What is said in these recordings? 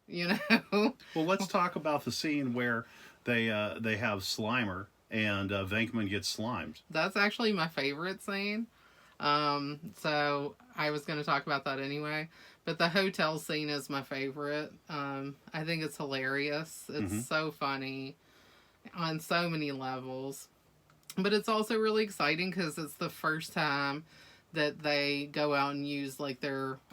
you know. Well, let's talk about the scene where they have Slimer and Venkman gets slimed. That's actually my favorite scene. So I was going to talk about that anyway. But the hotel scene is my favorite. I think it's hilarious. It's so funny on so many levels. But it's also really exciting because it's the first time that they go out and use like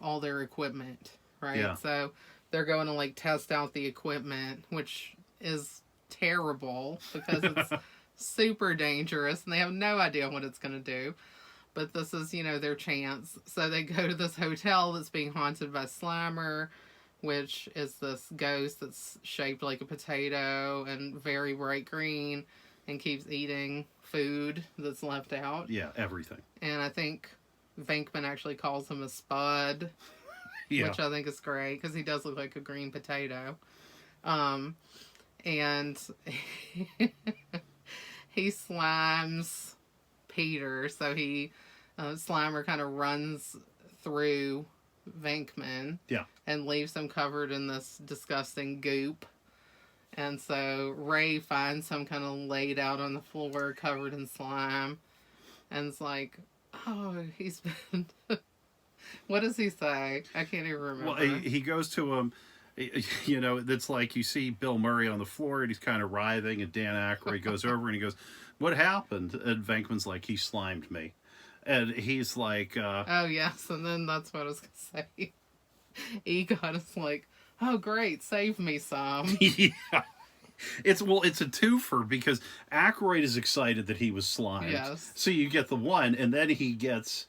all their equipment, right? Yeah. So they're going to like test out the equipment, which is terrible because it's super dangerous and they have no idea what it's going to do. But this is, their chance. So they go to this hotel that's being haunted by Slimer, which is this ghost that's shaped like a potato and very bright green and keeps eating food that's left out. Yeah, everything. And I think Venkman actually calls him a spud, which I think is great because he does look like a green potato. And he slimes Peter, so Slimer kind of runs through Venkman and leaves him covered in this disgusting goop. And so Ray finds him kind of laid out on the floor covered in slime and it's like, oh, he's been... What does he say? I can't even remember. Well, he goes to him, it's like you see Bill Murray on the floor and he's kind of writhing and Dan Aykroyd goes over and he goes, what happened? And Venkman's like, he slimed me. And he's like... oh, yes, and then that's what I was going to say. Egon is like, oh, great, save me some. Yeah. It's a twofer because Aykroyd is excited that he was slimed. Yes. So you get the one, and then he gets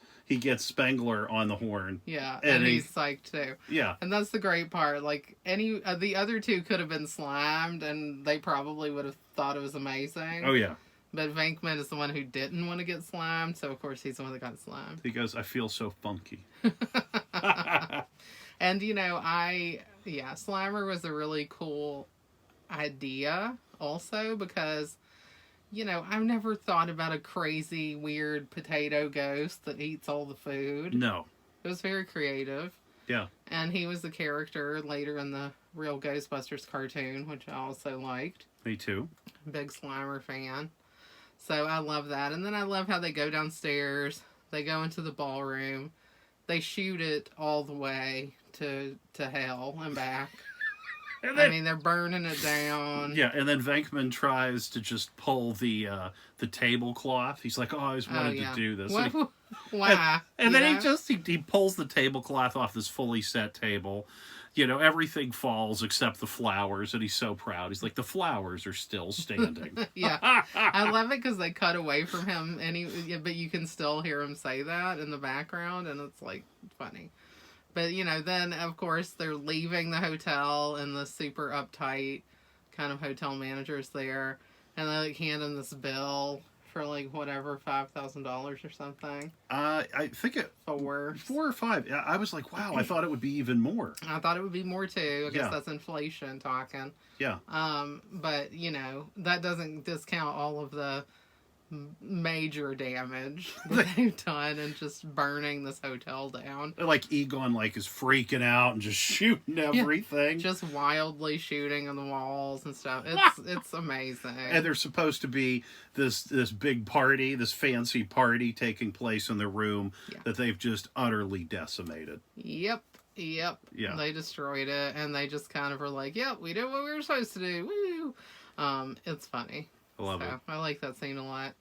Spengler on the horn. Yeah, and he's psyched too. Yeah. And that's the great part. Like, the other two could have been slimed, and they probably would have thought it was amazing. Oh, yeah. But Venkman is the one who didn't want to get slimed, so of course he's the one that got slimed. He goes, I feel so funky. And, Slimer was a really cool idea also because, I've never thought about a crazy, weird potato ghost that eats all the food. No. It was very creative. Yeah. And he was a character later in the real Ghostbusters cartoon, which I also liked. Me too. Big Slimer fan. So I love that. And then I love how they go downstairs. They go into the ballroom. They shoot it all the way to hell and back. They're burning it down. Yeah, and then Venkman tries to just pull the tablecloth. He's like, oh, I always wanted to do this. Why? And then he pulls the tablecloth off this fully set table. Everything falls except the flowers, and he's so proud. He's like, the flowers are still standing. Yeah. I love it because they cut away from him, but you can still hear him say that in the background, and it's, like, funny. But, then, of course, they're leaving the hotel, and the super uptight kind of hotel manager's there, and they, like, hand him this bill for, like, whatever, $5,000 or something. I think it... 4 or 5. I was like, wow, I thought it would be even more. I thought it would be more, too. I guess that's inflation talking. Yeah. But, that doesn't discount all of the major damage that they've done and just burning this hotel down. Like Egon is freaking out and just shooting everything. Just wildly shooting on the walls and stuff. It's amazing. And there's supposed to be this big party, this fancy party taking place in the room that they've just utterly decimated. Yep. Yeah. They destroyed it and they just kind of were like, yep, we did what we were supposed to do. Woo! It's funny. I love it. I like that scene a lot.